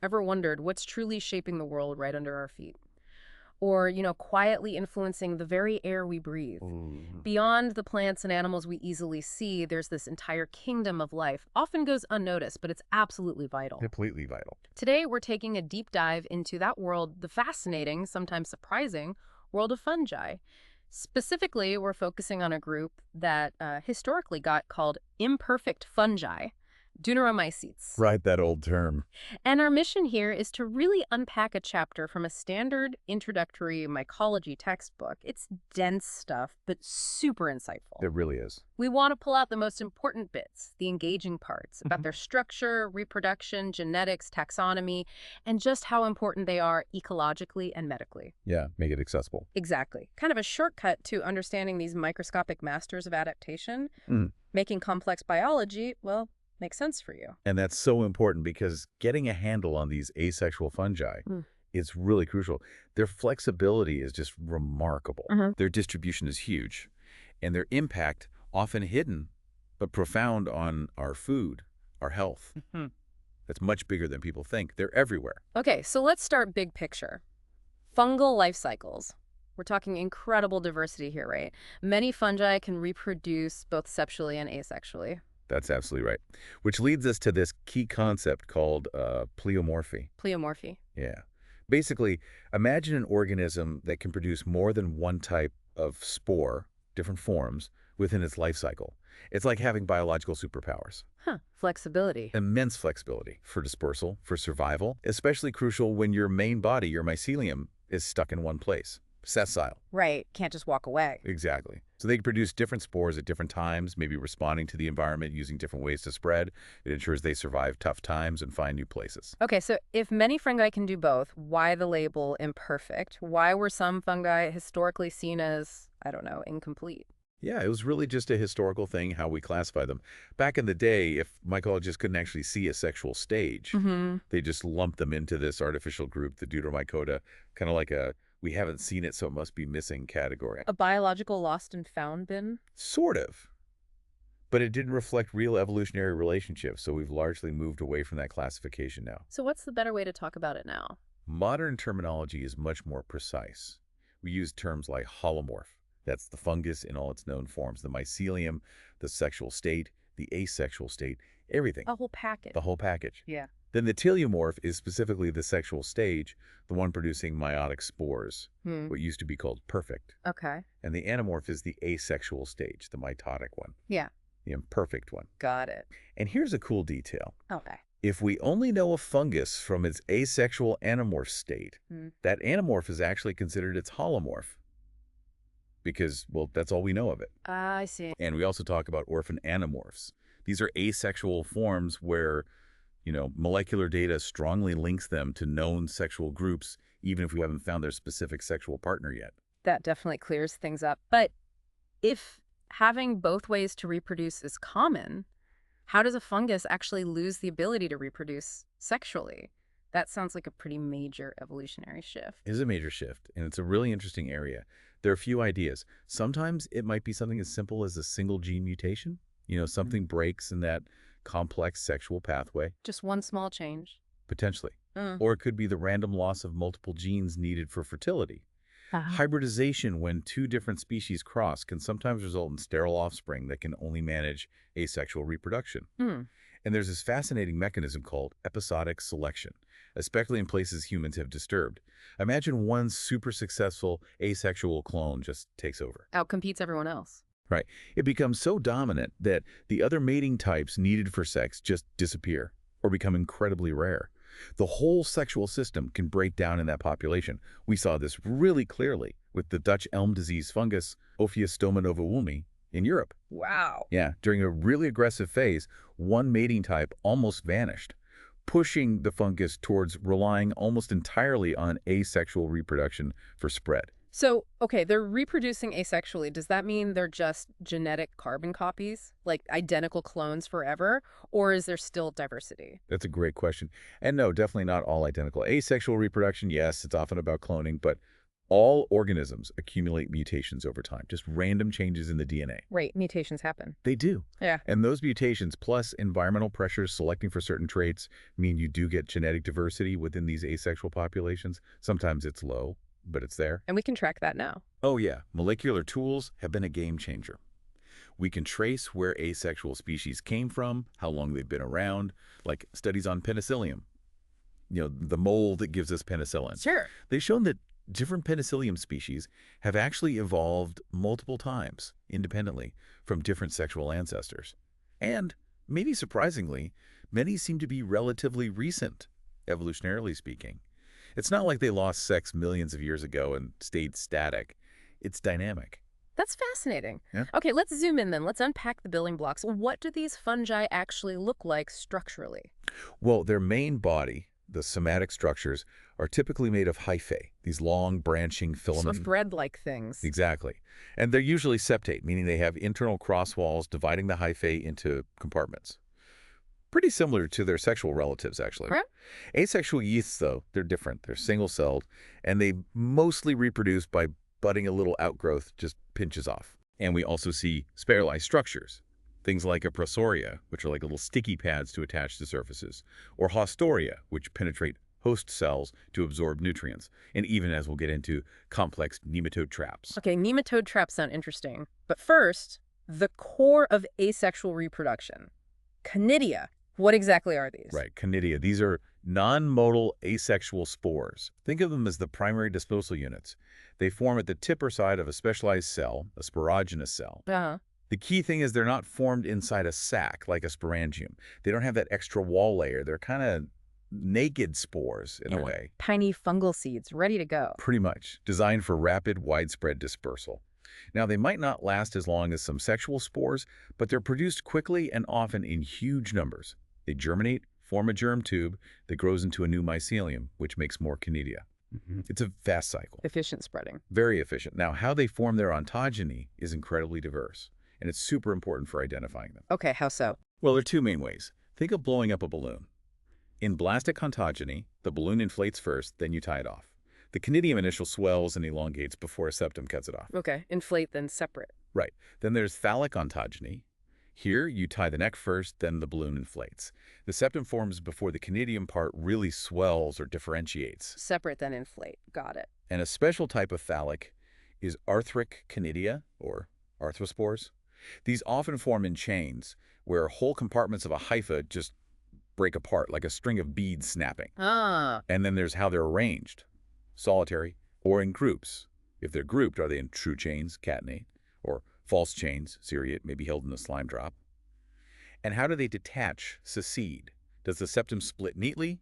Ever wondered what's truly shaping the world right under our feet? Or, quietly influencing the very air we breathe? Ooh. Beyond the plants and animals we easily see, there's this entire kingdom of life. Often goes unnoticed, but it's absolutely vital. Completely vital. Today, we're taking a deep dive into that world, the fascinating, sometimes surprising, world of fungi. Specifically, we're focusing on a group that historically got called imperfect fungi, Deuteromycetes. Right, that old term. And our mission here is to really unpack a chapter from a standard introductory mycology textbook. It's dense stuff, but super insightful. It really is. We want to pull out the most important bits, the engaging parts, about Mhm. their structure, reproduction, genetics, taxonomy, and just how important they are ecologically and medically. Yeah, make it accessible. Exactly. Kind of a shortcut to understanding these microscopic masters of adaptation. Mm. Making complex biology, well, makes sense for you. And that's so important because getting a handle on these asexual fungi is really crucial. Their flexibility is just remarkable. Their distribution is huge, and their impact often hidden but profound on our food, our health. That's much bigger than people think. They're everywhere. Okay, so let's start big picture. Fungal life cycles. We're talking incredible diversity here, right? Many fungi can reproduce both sexually and asexually. That's absolutely right. Which leads us to this key concept called pleomorphy. Pleomorphy. Yeah. Basically, imagine an organism that can produce more than one type of spore, different forms, within its life cycle. It's like having biological superpowers. Flexibility. Immense flexibility for dispersal, for survival, especially crucial when your main body, your mycelium, is stuck in one place. Sessile. Right. Can't just walk away. Exactly. So they can produce different spores at different times, maybe responding to the environment using different ways to spread. It ensures they survive tough times and find new places. Okay, so if many fungi can do both, why the label imperfect? Why were some fungi historically seen as, I don't know, incomplete? Yeah, it was really just a historical thing, how we classify them. Back in the day, if mycologists couldn't actually see a sexual stage, they just lumped them into this artificial group, the Deuteromycota, kind of like a we haven't seen it, so it must be missing category. A biological lost and found bin? Sort of. But it didn't reflect real evolutionary relationships, so we've largely moved away from that classification now. So what's the better way to talk about it now? Modern terminology is much more precise. We use terms like holomorph. That's the fungus in all its known forms, the mycelium, the sexual state, the asexual state, everything. A whole package. The whole package. Yeah. Then the teleomorph is specifically the sexual stage, the one producing meiotic spores, what used to be called perfect. Okay. And the anamorph is the asexual stage, the mitotic one, Yeah. the imperfect one. Got it. And here's a cool detail. Okay. If we only know a fungus from its asexual anamorph state, that anamorph is actually considered its holomorph because, well, that's all we know of it. I see. And we also talk about orphan anamorphs. These are asexual forms where molecular data strongly links them to known sexual groups, even if we haven't found their specific sexual partner yet. That definitely clears things up. But if having both ways to reproduce is common, how does a fungus actually lose the ability to reproduce sexually? That sounds like a pretty major evolutionary shift. It is a major shift, and it's a really interesting area. There are a few ideas. Sometimes it might be something as simple as a single gene mutation. Something breaks in that complex sexual pathway. Just one small change. Potentially. Or it could be the random loss of multiple genes needed for fertility. Hybridization, when two different species cross, can sometimes result in sterile offspring that can only manage asexual reproduction. And there's this fascinating mechanism called episodic selection, especially in places humans have disturbed. Imagine one super successful asexual clone just takes over. Outcompetes everyone else. Right. It becomes so dominant that the other mating types needed for sex just disappear or become incredibly rare. The whole sexual system can break down in that population. We saw this really clearly with the Dutch elm disease fungus Ophiostoma novum in Europe. Wow. Yeah, during a really aggressive phase, one mating type almost vanished, pushing the fungus towards relying almost entirely on asexual reproduction for spread. So, okay, they're reproducing asexually. Does that mean they're just genetic carbon copies, like identical clones forever? Or is there still diversity? That's a great question. And no, definitely not all identical. Asexual reproduction, yes, it's often about cloning, but All organisms accumulate mutations over time, just random changes in the DNA. Right, mutations happen. They do. Yeah. And those mutations plus environmental pressures selecting for certain traits mean you do get genetic diversity within these asexual populations. Sometimes it's low, but it's there. And we can track that now. Oh yeah, molecular tools have been a game changer. We can trace where asexual species came from, how long they've been around, like studies on penicillium. The mold that gives us penicillin. Sure. They've shown that different penicillium species have actually evolved multiple times independently from different sexual ancestors. And, maybe surprisingly, many seem to be relatively recent, evolutionarily speaking. It's not like they lost sex millions of years ago and stayed static. It's dynamic. That's fascinating. Yeah. Okay, let's zoom in then. Let's unpack the building blocks. What do these fungi actually look like structurally? Well, their main body, the somatic structures, are typically made of hyphae, these long branching Sort filament. of bread-like things. Exactly. And they're usually septate, meaning they have internal cross walls dividing the hyphae into compartments. Pretty similar to their sexual relatives, actually. Correct. Asexual yeasts, though, they're different. They're single-celled, and they mostly reproduce by budding a little outgrowth just pinches off. And we also see spiralized structures. Things like a prosoria, which are like little sticky pads to attach to surfaces, or haustoria, which penetrate host cells to absorb nutrients, and even, as we'll get into, complex nematode traps. Okay, nematode traps sound interesting. But first, the core of asexual reproduction. Conidia. What exactly are these? Right, conidia. These are non-motile asexual spores. Think of them as the primary disposal units. They form at the tip or side of a specialized cell, a sporogenous cell. Uh-huh. The key thing is they're not formed inside a sac like a sporangium. They don't have that extra wall layer. They're kind of naked spores in a way. Tiny fungal seeds ready to go. Pretty much. Designed for rapid, widespread dispersal. Now, they might not last as long as some sexual spores, but they're produced quickly and often in huge numbers. They germinate, form a germ tube that grows into a new mycelium, which makes more conidia. It's a fast cycle. Efficient spreading. Very efficient. Now, how they form their ontogeny is incredibly diverse, and it's super important for identifying them. Okay, how so? Well, there are two main ways. Think of blowing up a balloon. In blastic ontogeny, the balloon inflates first, then you tie it off. The conidium initial swells and elongates before a septum cuts it off. Okay, inflate then separate. Right. Then there's phallic ontogeny. Here, you tie the neck first, then the balloon inflates. The septum forms before the conidium part really swells or differentiates. Separate then inflate. Got it. And a special type of phallic is arthric conidia, or arthrospores. These often form in chains, where whole compartments of a hypha just break apart, like a string of beads snapping. Ah. And then there's how they're arranged, solitary or in groups. If they're grouped, are they in true chains, catenate, or false chains, seriate, maybe held in a slime drop? And how do they detach, secede? Does the septum split neatly,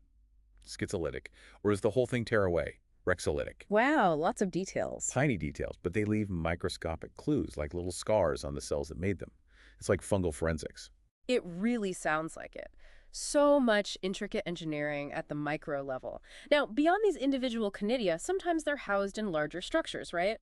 schizolytic, or does the whole thing tear away, rexolytic? Wow, lots of details. Tiny details, but they leave microscopic clues, like little scars on the cells that made them. It's like fungal forensics. It really sounds like it. So much intricate engineering at the micro level. Now, beyond these individual conidia, sometimes they're housed in larger structures, right?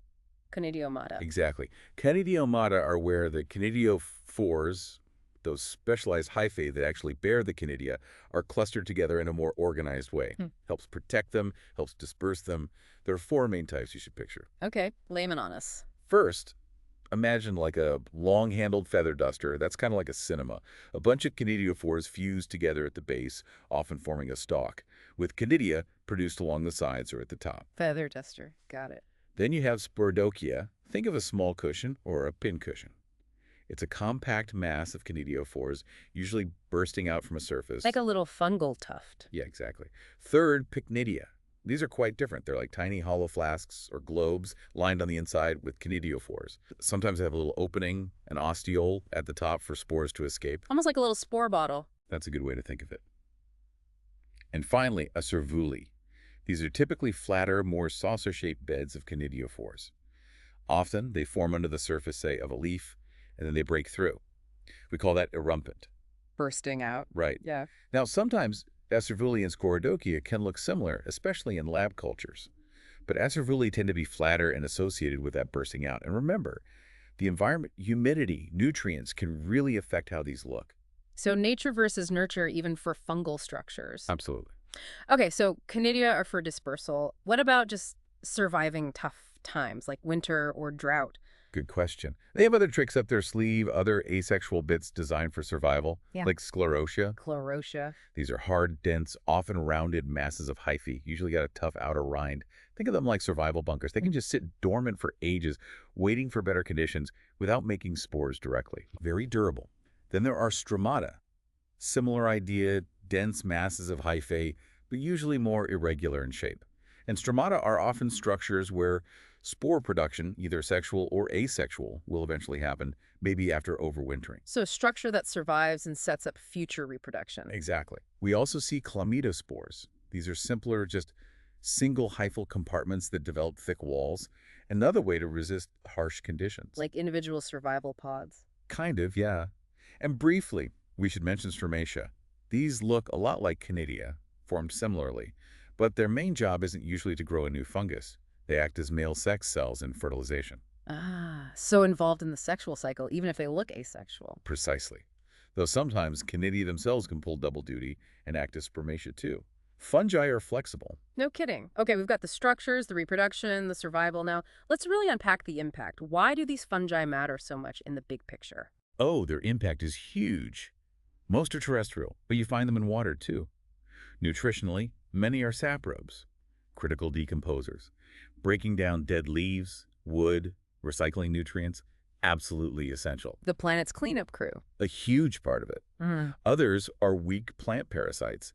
Chytridiomycota. Exactly. Chytridiomycota are where the conidiophores, those specialized hyphae that actually bear the conidia, are clustered together in a more organized way. Helps protect them, helps disperse them. There are four main types you should picture. Okay, layman on us. First, imagine like a long-handled feather duster. That's kind of like a cinema. A bunch of conidiophores fused together at the base, often forming a stalk, with conidia produced along the sides or at the top. Feather duster. Got it. Then you have sporodokia. Think of a small cushion or a pin cushion. It's a compact mass of conidiophores, usually bursting out from a surface. Like a little fungal tuft. Yeah, exactly. Third, pycnidia. These are quite different. They're like tiny hollow flasks or globes lined on the inside with conidiophores. Sometimes they have a little opening, an ostiole at the top for spores to escape. Almost like a little spore bottle. That's a good way to think of it. And finally, a servuli. These are typically flatter, more saucer-shaped beds of conidiophores. Often, they form under the surface, say, of a leaf, and then they break through. We call that erumpent. Bursting out. Right. Yeah. Now, sometimes Acervuli and Scorodokia can look similar, especially in lab cultures. But Acervuli tend to be flatter and associated with that bursting out. And remember, the environment, humidity, nutrients can really affect how these look. So nature versus nurture even for fungal structures. Absolutely. Okay, so conidia are for dispersal. What about just surviving tough times like winter or drought? Good question. They have other tricks up their sleeve, other asexual bits designed for survival, Yeah. like sclerotia. Chlorotia. These are hard, dense, often rounded masses of hyphae, usually got a tough outer rind. Think of them like survival bunkers. They can just sit dormant for ages, waiting for better conditions without making spores directly. Very durable. Then there are stromata. Similar idea, dense masses of hyphae, but usually more irregular in shape. And stromata are often structures where spore production, either sexual or asexual, will eventually happen, maybe after overwintering. So a structure that survives and sets up future reproduction. Exactly. We also see chlamydospores. These are simpler, just single hyphal compartments that develop thick walls. Another way to resist harsh conditions. Like individual survival pods. Kind of, yeah. And briefly, we should mention stromatia. These look a lot like conidia, formed similarly, but their main job isn't usually to grow a new fungus. They act as male sex cells in fertilization. Ah, so involved in the sexual cycle, even if they look asexual. Precisely. Though sometimes conidia themselves can pull double duty and act as spermatia too. Fungi are flexible. No kidding. Okay, we've got the structures, the reproduction, the survival. Now, let's really unpack the impact. Why do these fungi matter so much in the big picture? Oh, their impact is huge. Most are terrestrial, but you find them in water too. Nutritionally, many are saprobes, critical decomposers, breaking down dead leaves, wood, recycling nutrients, absolutely essential. The planet's cleanup crew. A huge part of it. Others are weak plant parasites,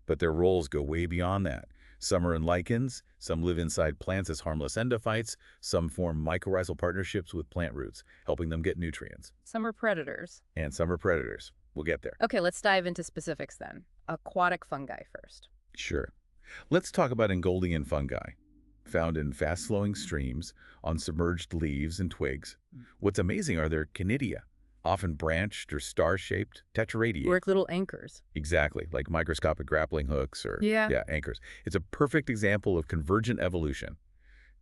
but their roles go way beyond that. Some are in lichens, some live inside plants as harmless endophytes, some form mycorrhizal partnerships with plant roots, helping them get nutrients. Some are predators. And some are predators. We'll get there. Okay, let's dive into specifics then. Aquatic fungi first. Sure. Let's talk about Ingoldian fungi, found in fast-flowing streams, on submerged leaves and twigs. What's amazing are their conidia, often branched or star-shaped, tetraradiate. Work little anchors. Exactly, like microscopic grappling hooks or anchors. It's a perfect example of convergent evolution.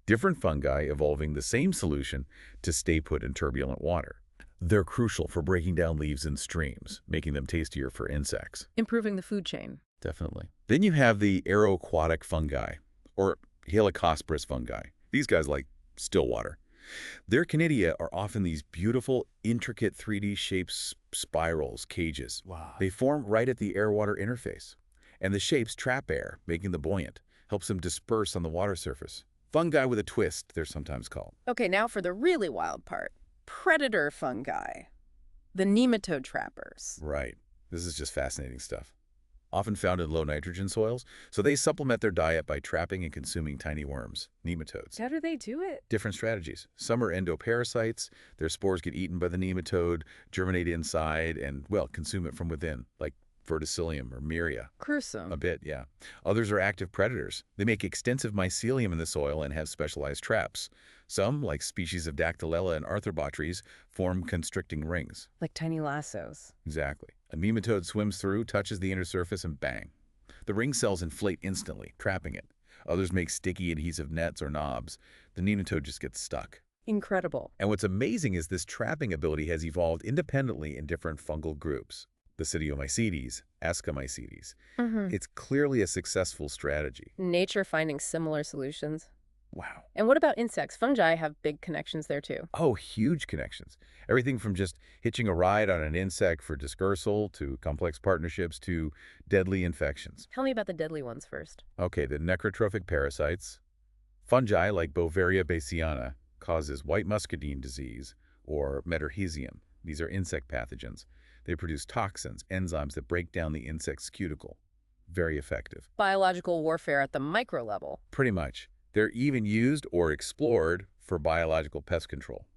Different fungi evolving the same solution to stay put in turbulent water. They're crucial for breaking down leaves in streams, making them tastier for insects. Improving the food chain. Definitely. Then you have the aeroaquatic fungi, or Helicosporus fungi. These guys like still water. Their conidia are often these beautiful, intricate 3D-shaped spirals, cages. Wow. They form right at the air-water interface. And the shapes trap air, making them buoyant, helps them disperse on the water surface. Fungi with a twist, they're sometimes called. Okay, now for the really wild part. Predator fungi. The nematode trappers. Right. This is just fascinating stuff. Often found in low nitrogen soils, so they supplement their diet by trapping and consuming tiny worms, nematodes. How do they do it? Different strategies. Some are endoparasites. Their spores get eaten by the nematode, germinate inside, and, well, consume it from within, like verticillium or miria. Gruesome. A bit, yeah. Others are active predators. They make extensive mycelium in the soil and have specialized traps. Some, like species of Dactylella and arthrobotres, form constricting rings. Like tiny lassos. Exactly. A nematode swims through, touches the inner surface, and bang. The ring cells inflate instantly, trapping it. Others make sticky adhesive nets or knobs. The nematode just gets stuck. Incredible. And what's amazing is this trapping ability has evolved independently in different fungal groups. The Chytridiomycetes, Ascomycetes. It's clearly a successful strategy. Nature finding similar solutions. Wow. And what about insects? Fungi have big connections there too. Oh, huge connections. Everything from just hitching a ride on an insect for dispersal to complex partnerships to deadly infections. Tell me about the deadly ones first. Okay, the necrotrophic parasites. Fungi like Beauveria bassiana causes white muscadine disease or metarhizium. These are insect pathogens. They produce toxins, enzymes that break down the insect's cuticle. Very effective. Biological warfare at the micro level. Pretty much. They're even used or explored for biological pest control.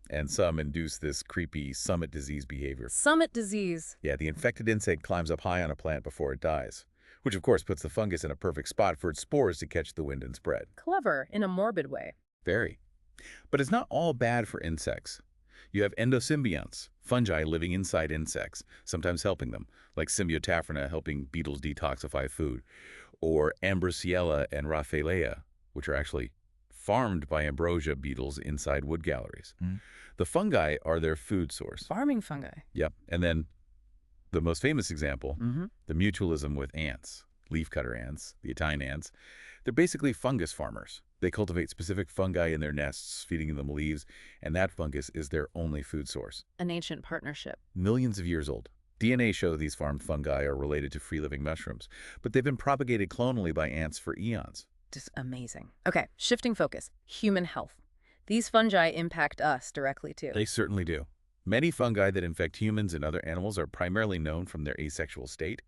And some induce this creepy summit disease behavior. Summit disease. Yeah, the infected insect climbs up high on a plant before it dies, which of course puts the fungus in a perfect spot for its spores to catch the wind and spread. Clever in a morbid way. Very. But it's not all bad for insects. You have endosymbionts, fungi living inside insects, sometimes helping them, like Symbiotaphrina helping beetles detoxify food, or Ambrosiella and Rhaphalaea, which are actually farmed by ambrosia beetles inside wood galleries. The fungi are their food source. Farming fungi. Yep. And then the most famous example, the mutualism with ants, leafcutter ants, the Italian ants. They're basically fungus farmers. They cultivate specific fungi in their nests, feeding them leaves, and that fungus is their only food source. An ancient partnership. Millions of years old. DNA show these farmed fungi are related to free-living mushrooms, but they've been propagated clonally by ants for eons. Just amazing. Okay, shifting focus. Human health. These fungi impact us directly too. They certainly do. Many fungi that infect humans and other animals are primarily known from their asexual state.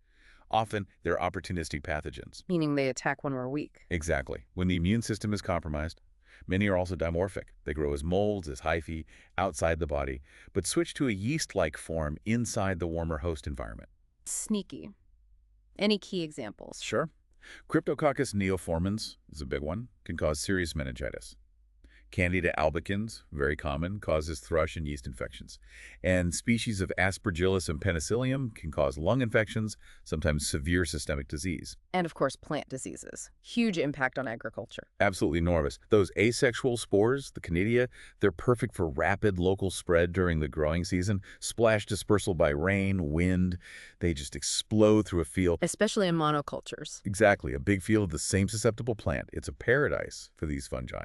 Often, they're opportunistic pathogens. Meaning they attack when we're weak. Exactly. When the immune system is compromised. Many are also dimorphic. They grow as molds, as hyphae, outside the body, but switch to a yeast-like form inside the warmer host environment. Sneaky. Any key examples? Sure. Cryptococcus neoformans is a big one, can cause serious meningitis. Candida albicans, very common, causes thrush and yeast infections. And species of Aspergillus and Penicillium can cause lung infections, sometimes severe systemic disease. And of course, plant diseases. Huge impact on agriculture. Absolutely enormous. Those asexual spores, the Canidia, they're perfect for rapid local spread during the growing season. Splash dispersal by rain, wind, they just explode through a field. Especially in monocultures. Exactly, a big field of the same susceptible plant. It's a paradise for these fungi.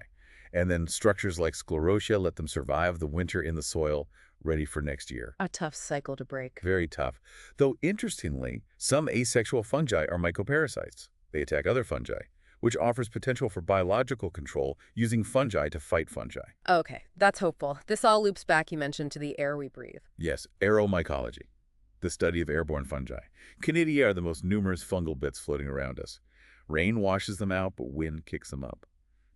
And then structures like sclerotia let them survive the winter in the soil, ready for next year. A tough cycle to break. Very tough. Though, interestingly, some asexual fungi are mycoparasites. They attack other fungi, which offers potential for biological control using fungi to fight fungi. Okay, that's hopeful. This all loops back, you mentioned, to the air we breathe. Yes, aeromycology, the study of airborne fungi. Canidia are the most numerous fungal bits floating around us. Rain washes them out, but wind kicks them up.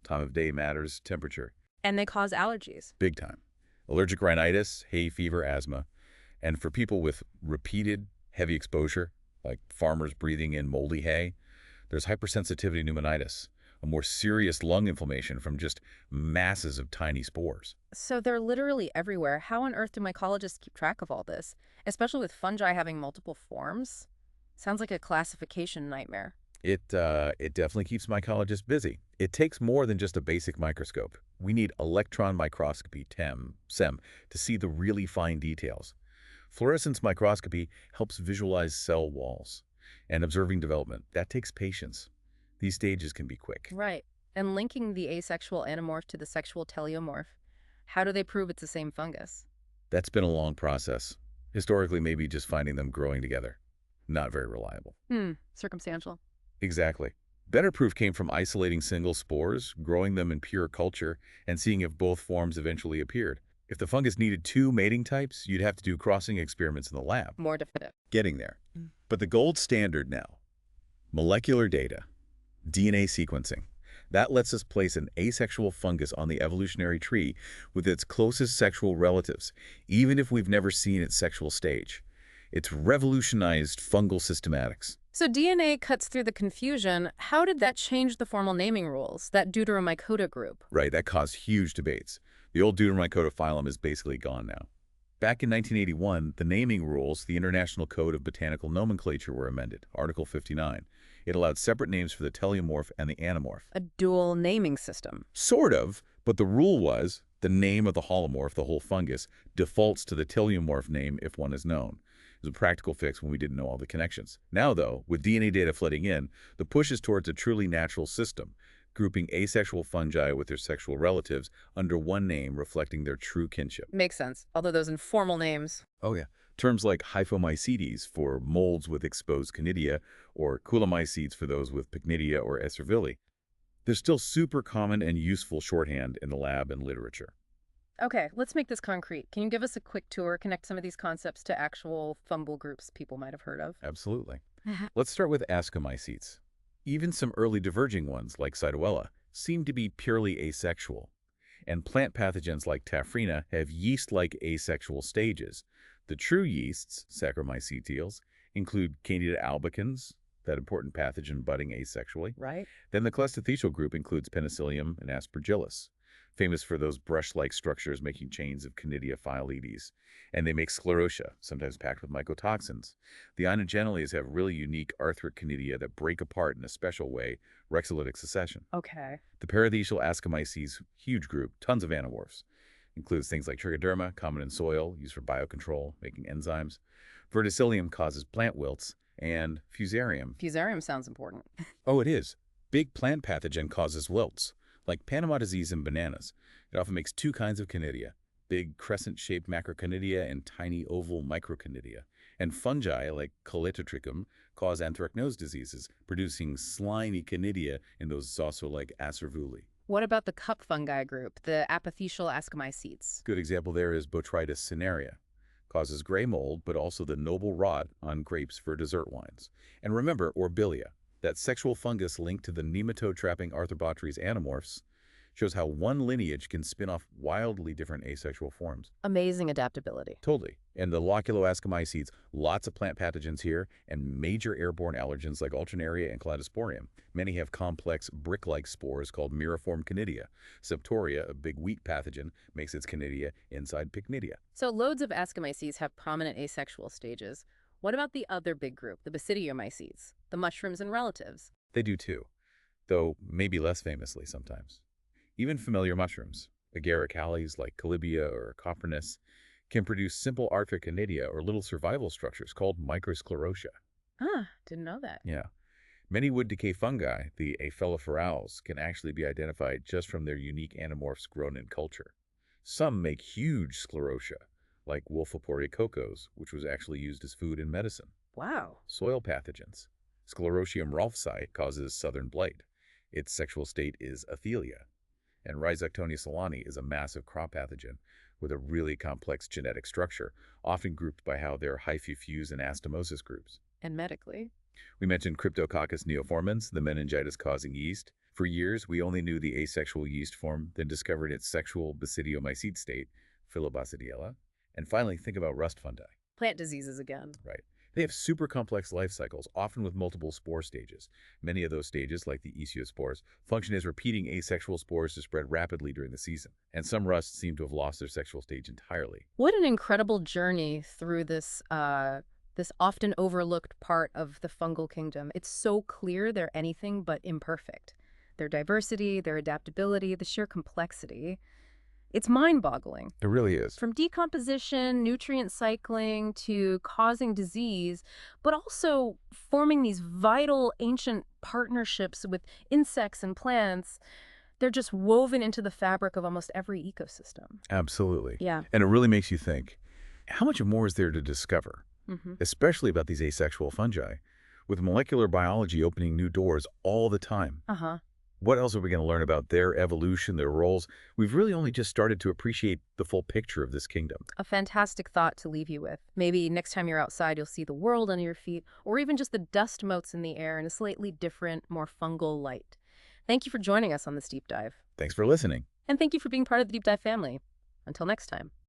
Time of day matters, temperature. And they cause allergies. Big time. Allergic rhinitis, hay fever, asthma. And for people with repeated heavy exposure, like farmers breathing in moldy hay, there's hypersensitivity pneumonitis, a more serious lung inflammation from just masses of tiny spores. So they're literally everywhere. How on earth do mycologists keep track of all this? Especially with fungi having multiple forms? Sounds like a classification nightmare. It definitely keeps mycologists busy. It takes more than just a basic microscope. We need electron microscopy, SEM, to see the really fine details. Fluorescence microscopy helps visualize cell walls. And observing development, that takes patience. These stages can be quick. Right. And linking the asexual anamorph to the sexual teleomorph, how do they prove it's the same fungus? That's been a long process. Historically, maybe just finding them growing together. Not very reliable. Circumstantial. Exactly. Better proof came from isolating single spores, growing them in pure culture, and seeing if both forms eventually appeared. If the fungus needed two mating types, you'd have to do crossing experiments in the lab. More definitive. Getting there. But the gold standard now, molecular data, DNA sequencing. That lets us place an asexual fungus on the evolutionary tree with its closest sexual relatives, even if we've never seen its sexual stage. It's revolutionized fungal systematics. So DNA cuts through the confusion. How did that change the formal naming rules, that Deuteromycota group? Right, that caused huge debates. The old Deuteromycota phylum is basically gone now. Back in 1981, the naming rules, the International Code of Botanical Nomenclature, were amended, Article 59. It allowed separate names for the teleomorph and the anamorph. A dual naming system. Sort of, but the rule was the name of the holomorph, the whole fungus, defaults to the teleomorph name if one is known. It was a practical fix when we didn't know all the connections. Now, though, with DNA data flooding in, the push is towards a truly natural system, grouping asexual fungi with their sexual relatives under one name reflecting their true kinship. Makes sense, although those informal names. Oh, yeah. Terms like Hyphomycetes for molds with exposed canidia, or Coulimycetes for those with pycnidia or Esservilli. They're still super common and useful shorthand in the lab and literature. Okay, let's make this concrete. Can you give us a quick tour, connect some of these concepts to actual fungal groups people might have heard of? Absolutely. Let's start with Ascomycetes. Even some early diverging ones, like Cytoella, seem to be purely asexual. And plant pathogens like Taphrina have yeast-like asexual stages. The true yeasts, Saccharomycetes, include Candida albicans, that important pathogen budding asexually. Right. Then the clustethecial group includes Penicillium and Aspergillus, famous for those brush-like structures making chains of Canidia phyllides. And they make sclerotia, sometimes packed with mycotoxins. The Inogenales have really unique arthric Canidia that break apart in a special way, rexolytic succession. Okay. The parathecial Ascomyces, huge group, tons of anamorphs. Includes things like Trichoderma, common in soil, used for biocontrol, making enzymes. Verticillium causes plant wilts, and Fusarium. Fusarium sounds important. Oh, it is. Big plant pathogen causes wilts. Like Panama disease in bananas, it often makes two kinds of conidia, big crescent-shaped macroconidia and tiny oval microconidia. And fungi, like Chytridium, cause anthracnose diseases, producing slimy conidia in those zosso-like acervuli. What about the cup fungi group, the apothecial ascomycetes? Good example there is Botrytis cinerea. Causes gray mold, but also the noble rot on grapes for dessert wines. And remember, Orbilia, that sexual fungus linked to the nematode-trapping Arthrobotrys anamorphs, shows how one lineage can spin off wildly different asexual forms. Amazing adaptability. Totally. And the loculoascomycetes, lots of plant pathogens here, and major airborne allergens like alternaria and cladosporium. Many have complex brick-like spores called myrriform conidia. Septoria, a big wheat pathogen, makes its conidia inside pycnidia. So loads of ascomycetes have prominent asexual stages. What about the other big group, the Basidiomycetes, the mushrooms and relatives? They do too, though maybe less famously sometimes. Even familiar mushrooms, agaricales like Colibia or Coprinus, can produce simple arthroconidia or little survival structures called microsclerotia. Ah, didn't know that. Yeah. Many wood decay fungi, the Aphelophorales, can actually be identified just from their unique anamorphs grown in culture. Some make huge sclerotia, like Wolfoporeococos, which was actually used as food in medicine. Wow. Soil pathogens. Sclerotium ralphsi causes southern blight. Its sexual state is athelia. And Rhizoctonia solani is a massive crop pathogen with a really complex genetic structure, often grouped by how they're hyphifuse and anastomosis groups. And medically? We mentioned Cryptococcus neoformans, the meningitis-causing yeast. For years, we only knew the asexual yeast form, then discovered its sexual basidiomycete state, Phyllobacidiella. And finally, think about rust fungi. Plant diseases again. Right. They have super complex life cycles, often with multiple spore stages. Many of those stages, like the esiospores, function as repeating asexual spores to spread rapidly during the season. And some rusts seem to have lost their sexual stage entirely. What an incredible journey through this often overlooked part of the fungal kingdom. It's so clear they're anything but imperfect. Their diversity, their adaptability, the sheer complexity. It's mind-boggling. It really is. From decomposition, nutrient cycling, to causing disease, but also forming these vital ancient partnerships with insects and plants. They're just woven into the fabric of almost every ecosystem. Absolutely. Yeah. And it really makes you think, how much more is there to discover, especially about these asexual fungi, with molecular biology opening new doors all the time? What else are we going to learn about their evolution, their roles? We've really only just started to appreciate the full picture of this kingdom. A fantastic thought to leave you with. Maybe next time you're outside, you'll see the world under your feet, or even just the dust motes in the air in a slightly different, more fungal light. Thank you for joining us on this deep dive. Thanks for listening. And thank you for being part of the Deep Dive family. Until next time.